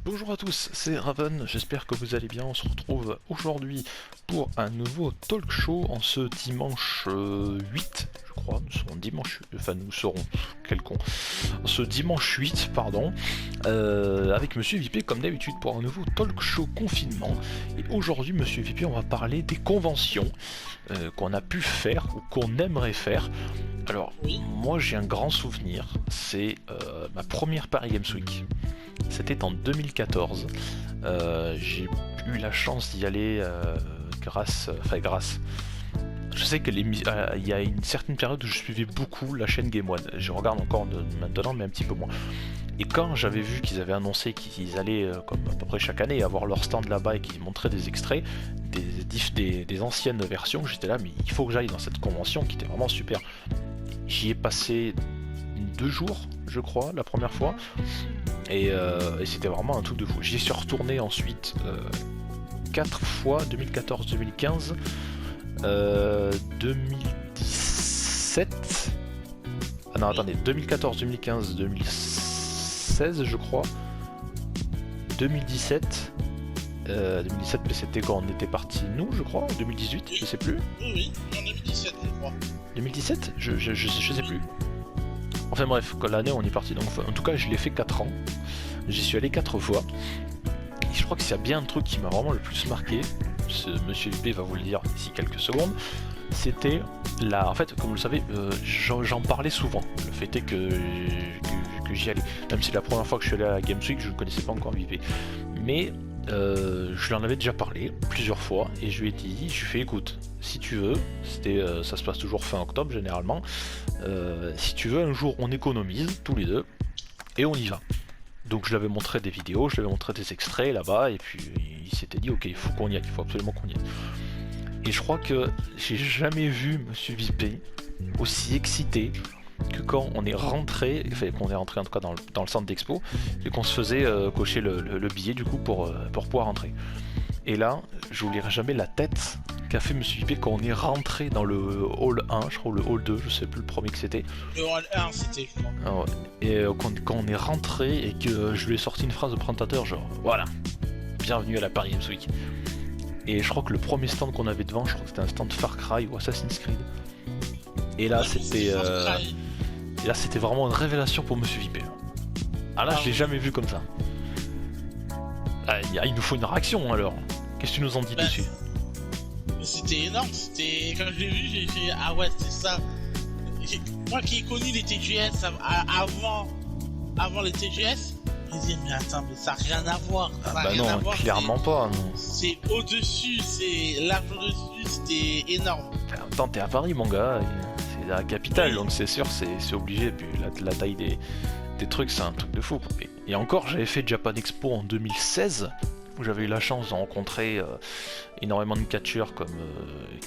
Bonjour à tous, c'est Raven, j'espère que vous allez bien. On se retrouve aujourd'hui pour un nouveau talk show en ce dimanche 8, je crois. Nous serons dimanche, enfin nous serons, quel con, ce dimanche 8, pardon, avec Monsieur VP comme d'habitude pour un nouveau talk show confinement. Et aujourd'hui, Monsieur VP, on va parler des conventions qu'on a pu faire ou qu'on aimerait faire. Alors, moi j'ai un grand souvenir, c'est ma première Paris Games Week. C'était en 2014. J'ai eu la chance d'y aller grâce. Je sais qu'il y a une certaine période où je suivais beaucoup la chaîne Game One. Je regarde encore maintenant, mais un petit peu moins. Et quand j'avais vu qu'ils avaient annoncé qu'ils allaient, comme à peu près chaque année, avoir leur stand là-bas et qu'ils montraient des extraits des anciennes versions, j'étais là, mais il faut que j'aille dans cette convention qui était vraiment super. J'y ai passé 2 jours, je crois, la première fois. Et c'était vraiment un truc de fou. J'y suis retourné ensuite 4 fois, 2014, 2015, 2017. Ah non, attendez, 2014, 2015, 2016, je crois. 2017. 2017, mais c'était quand on était parti, nous, je crois, 2018, je sais plus. Oui, en 2017, je crois. 2017 je sais plus. Enfin bref, l'année on est parti, donc en tout cas je l'ai fait 4 ans. J'y suis allé 4 fois. Et je crois que s'il y a bien un truc qui m'a vraiment le plus marqué, Monsieur VP va vous le dire d'ici quelques secondes, c'était là. En fait, comme vous le savez, j'en parlais souvent. Le fait est que j'y allais. Même si la première fois que je suis allé à la Games Week, je ne connaissais pas encore VP. Mais je lui en avais déjà parlé plusieurs fois et je lui ai dit, je lui ai fait écoute, si tu veux, ça se passe toujours fin octobre généralement, si tu veux un jour on économise tous les deux et on y va. Donc je lui avais montré des vidéos, je lui avais montré des extraits là-bas et puis il s'était dit ok il faut qu'on y aille, il faut absolument qu'on y aille. Et je crois que j'ai jamais vu Monsieur VP aussi excité que quand on est rentré, enfin qu'on est rentré en tout cas dans le centre d'expo, et qu'on se faisait cocher le billet du coup pour pouvoir rentrer. Et là, je n'oublierai jamais la tête qu'a fait Monsieur VP quand on est rentré dans le hall 1, je crois, ou le hall 2, je sais plus le premier que c'était. Le hall 1, c'était, je crois. Ah ouais. Et quand on est rentré et que je lui ai sorti une phrase de présentateur, genre voilà, bienvenue à la Paris Games Week. Et je crois que le premier stand qu'on avait devant, je crois que c'était un stand Far Cry ou Assassin's Creed. Et là, c'était vraiment une révélation pour Monsieur VP. Ah là, je l'ai jamais vu comme ça. Ah, il nous faut une réaction alors. Qu'est-ce que tu nous en dis dessus? C'était énorme, c'était... Quand je l'ai vu, j'ai fait ah ouais, c'est ça. Moi qui ai connu les TGS avant les TGS, je me disais mais attends, mais ça n'a rien à voir. Ah bah non, clairement pas. C'est au-dessus, c'est large au-dessus, c'était énorme. Attends, t'es à Paris mon gars, c'est la capitale, donc c'est sûr, c'est obligé. Puis la taille des trucs, c'est un truc de fou. Et encore, j'avais fait Japan Expo en 2016, où j'avais eu la chance de rencontrer énormément de catcheurs comme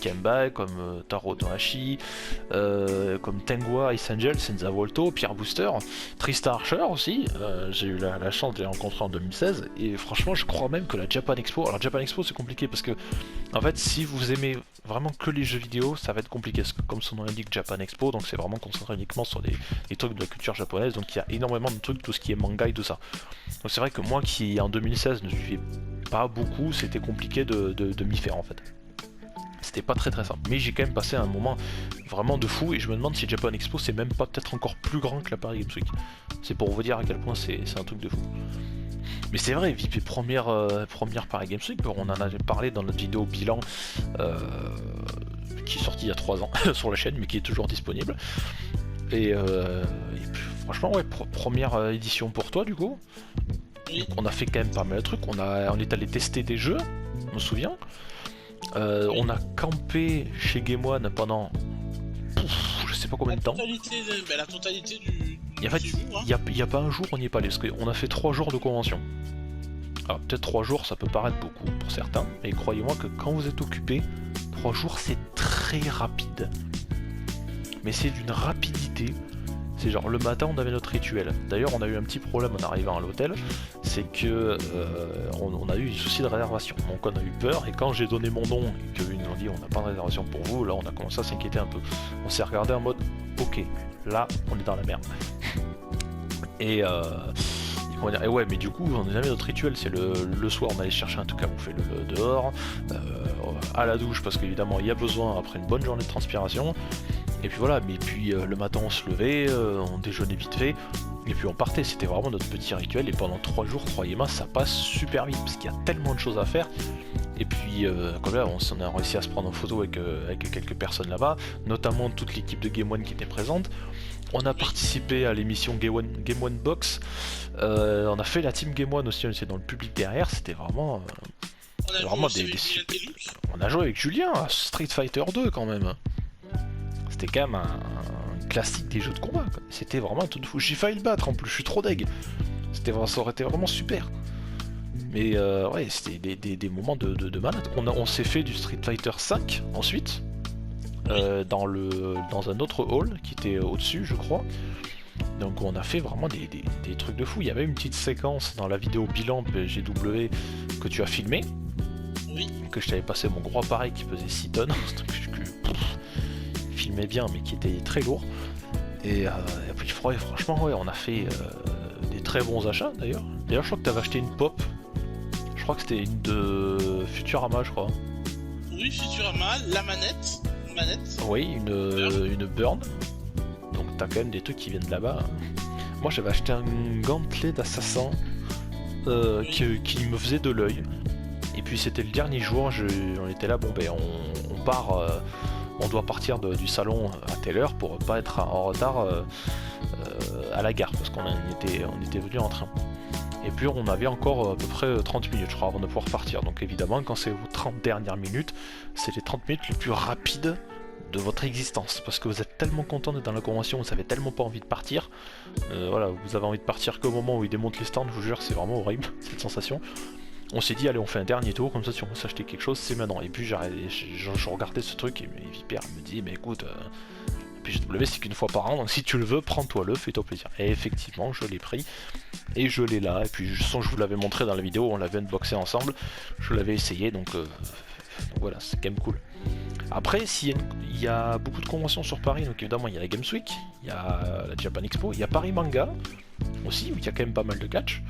Kemba, comme Taro Tohashi, comme Tengwa, Ice Angel, Senza Volto, Pierre Booster, Trista Archer aussi. J'ai eu la chance de les rencontrer en 2016 et franchement je crois même que la Japan Expo, alors Japan Expo c'est compliqué parce que en fait si vous aimez vraiment que les jeux vidéo ça va être compliqué parce que comme son nom l'indique Japan Expo, donc c'est vraiment concentré uniquement sur des trucs de la culture japonaise, donc il y a énormément de trucs, tout ce qui est manga et tout ça. Donc c'est vrai que moi qui en 2016 ne suivais pas beaucoup, c'était compliqué de m'y faire en fait. C'était pas très simple, mais j'ai quand même passé un moment vraiment de fou et je me demande si Japan Expo c'est même pas peut-être encore plus grand que la Paris Games Week. C'est pour vous dire à quel point c'est un truc de fou. Mais c'est vrai, VP première Paris Games Week, on en avait parlé dans notre vidéo bilan qui est sortie il y a 3 ans sur la chaîne mais qui est toujours disponible. Et puis, franchement ouais, première édition pour toi du coup. On a fait quand même pas mal de trucs, on est allé tester des jeux, on me souvient. On a campé chez Game One pendant je sais pas combien de temps. La totalité du en fait, il n'y a pas un jour on n'y est pas allé, parce qu'on a fait 3 jours de convention. Alors peut-être 3 jours ça peut paraître beaucoup pour certains, mais croyez-moi que quand vous êtes occupé, 3 jours c'est très rapide. Mais c'est d'une rapidité. C'est genre le matin on avait notre rituel. D'ailleurs on a eu un petit problème en arrivant à l'hôtel, c'est que on a eu des soucis de réservation. Donc on a eu peur et quand j'ai donné mon nom et qu'ils nous ont dit on n'a pas de réservation pour vous, là on a commencé à s'inquiéter un peu. On s'est regardé en mode ok, là on est dans la merde. Et comment dire, et ouais, mais du coup, on avait notre rituel, c'est le soir, on allait chercher un truc à bouffer le dehors, à la douche, parce qu'évidemment, il y a besoin après une bonne journée de transpiration, et puis voilà, mais puis le matin, on se levait, on déjeunait vite fait, et puis on partait, c'était vraiment notre petit rituel, et pendant 3 jours, croyez-moi, ça passe super vite, parce qu'il y a tellement de choses à faire. Et puis, comme là, on a réussi à se prendre en photo avec quelques personnes là-bas, notamment toute l'équipe de Game One qui était présente. On a participé à l'émission Game One Box. On a fait la team Game One aussi, on était dans le public derrière. C'était vraiment, On a joué avec Julien à Street Fighter 2 quand même. C'était quand même un classique des jeux de combat, quoi. C'était vraiment un truc de fou. J'ai failli le battre en plus, je suis trop deg. Ça aurait été vraiment super. Mais ouais, c'était moments de malade. On s'est fait du Street Fighter 5 ensuite, dans un autre hall qui était au-dessus, je crois. Donc on a fait vraiment des trucs de fou. Il y avait une petite séquence dans la vidéo bilan PGW que tu as filmé, que je t'avais passé mon gros appareil qui pesait 6 tonnes, il filmait bien mais qui était très lourd. Et puis franchement, ouais, on a fait des très bons achats d'ailleurs. D'ailleurs, je crois que tu avais acheté une pop. Je crois que c'était une de Futurama, je crois. Oui, Futurama, la manette. Une manette. Oui, une Burn. Donc t'as quand même des trucs qui viennent de là-bas. Moi j'avais acheté un gantelet d'assassin qui me faisait de l'œil. Et puis c'était le dernier jour, on était là, bon ben on part, on doit partir du salon à telle heure pour pas être en retard à la gare, parce qu'on était venu en train. Et puis on avait encore à peu près 30 minutes, je crois, avant de pouvoir partir. Donc évidemment, quand c'est vos 30 dernières minutes, c'est les 30 minutes les plus rapides de votre existence. Parce que vous êtes tellement content d'être dans la convention, vous avez tellement pas envie de partir. Voilà, vous avez envie de partir qu'au moment où ils démontent les stands, je vous jure, c'est vraiment horrible, cette sensation. On s'est dit, allez, on fait un dernier tour, comme ça si on veut s'acheter quelque chose, c'est maintenant. Et puis je regardais ce truc et Viper me dit, mais écoute... PGW c'est qu'une fois par an, donc si tu le veux, prends-toi-le, fais-toi plaisir. Et effectivement, je l'ai pris, et je l'ai là, et puis je vous l'avais montré dans la vidéo, on l'avait unboxé ensemble, je l'avais essayé, donc voilà, c'est quand même cool. Après, il y a beaucoup de conventions sur Paris, donc évidemment il y a la Games Week, il y a la Japan Expo, il y a Paris Manga, aussi, où il y a quand même pas mal de catch.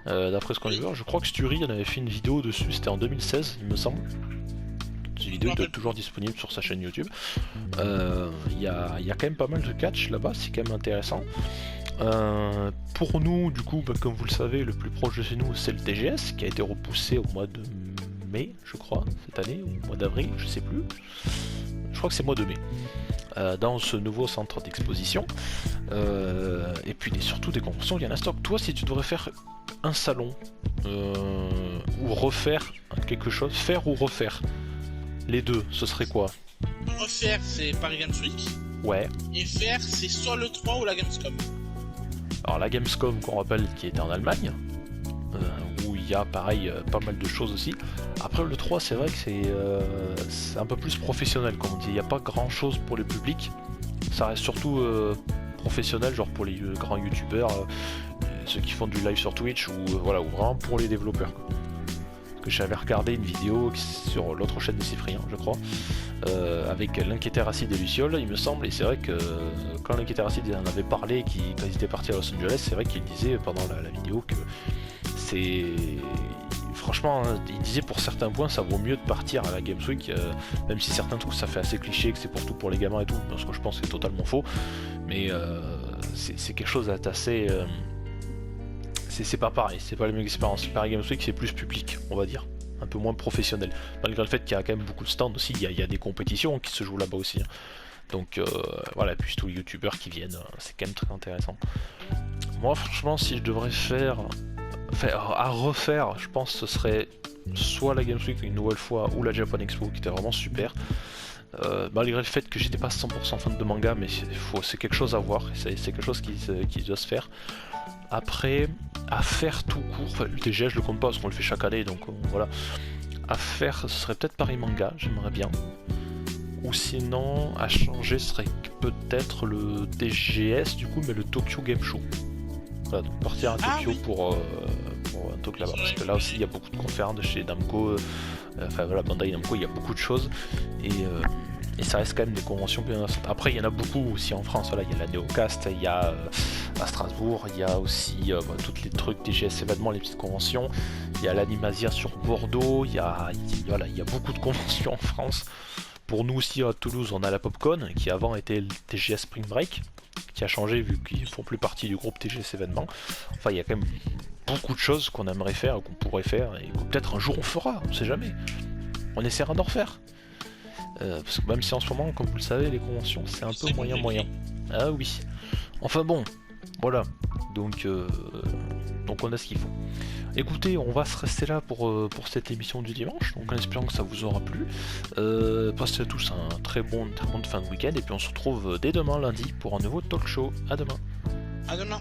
D'après ce qu'on a vu, je crois que Sturi en avait fait une vidéo dessus, c'était en 2016, il me semble. Cette vidéo est toujours disponible sur sa chaîne YouTube. Il y a quand même pas mal de catch là-bas, c'est quand même intéressant. Pour nous, du coup, comme vous le savez, le plus proche de chez nous, c'est le TGS, qui a été repoussé au mois de mai, je crois, cette année, ou au mois d'avril, je sais plus. Je crois que c'est mois de mai. Dans ce nouveau centre d'exposition. Et puis surtout des conventions, il y en a stock. Toi, si tu devrais faire un salon, ou refaire quelque chose, faire ou refaire, les deux, ce serait quoi? Refaire, c'est Paris Games Week. Ouais. Et faire, c'est soit le 3 ou la Gamescom. Alors la Gamescom, qu'on rappelle, qui était en Allemagne, où il y a pareil pas mal de choses aussi. Après le 3, c'est vrai que c'est un peu plus professionnel, comme on dit. Il n'y a pas grand chose pour le public. Ça reste surtout professionnel, genre pour les grands youtubeurs, ceux qui font du live sur Twitch, ou voilà, ou vraiment pour les développeurs, quoi. Que j'avais regardé une vidéo sur l'autre chaîne de Cyprien, je crois, avec l'Inquiéteur Acide et Luciole, il me semble, et c'est vrai que quand l'Inquiéteur Acide en avait parlé, quand ils étaient partis à Los Angeles, c'est vrai qu'il disait pendant la vidéo que c'est... Franchement, il disait pour certains points, ça vaut mieux de partir à la Games Week, même si certains trouvent que ça fait assez cliché, que c'est pour les gamins et tout, parce que je pense que c'est totalement faux, mais c'est quelque chose d'assez... c'est pas pareil, c'est pas la même expérience. Paris Games Week c'est plus public, on va dire, un peu moins professionnel. Malgré le fait qu'il y a quand même beaucoup de stands aussi, il y a des compétitions qui se jouent là-bas aussi. Donc voilà, et puis tous les youtubeurs qui viennent, c'est quand même très intéressant. Moi franchement, si je devrais à refaire, je pense que ce serait soit la Games Week une nouvelle fois, ou la Japan Expo qui était vraiment super. Malgré le fait que j'étais pas 100% fan de manga, mais c'est quelque chose à voir, c'est quelque chose qui doit se faire. Après, à faire tout court, le TGS je le compte pas parce qu'on le fait chaque année, donc voilà. À faire, ce serait peut-être Paris Manga, j'aimerais bien. Ou sinon, à changer, ce serait peut-être le TGS du coup, mais le Tokyo Game Show. Voilà, donc partir à Tokyo pour un truc là-bas. Parce que là aussi, il y a beaucoup de conférences de chez Namco, enfin voilà, Bandai Namco, il y a beaucoup de choses. Et ça reste quand même des conventions bien intéressantes. Après, il y en a beaucoup aussi en France. Voilà, il y a la Neocast, il y a à Strasbourg, il y a aussi tous les trucs TGS événements, les petites conventions, il y a l'Animasia sur Bordeaux, il y a beaucoup de conventions en France. Pour nous aussi à Toulouse, on a la Popcon, qui avant était le TGS Spring Break, qui a changé vu qu'ils font plus partie du groupe TGS événements. Enfin, il y a quand même beaucoup de choses qu'on aimerait faire, qu'on pourrait faire, et que peut-être un jour on fera, on sait jamais. On essaiera d'en refaire. Parce que même si en ce moment, comme vous le savez, les conventions c'est un peu moyen. Ah oui. Enfin bon, voilà. Donc on a ce qu'il faut. Écoutez, on va se rester là pour cette émission du dimanche, donc en espérant que ça vous aura plu. Passez à tous un très bon fin de week-end, et puis on se retrouve dès demain lundi pour un nouveau talk show. À demain. À demain.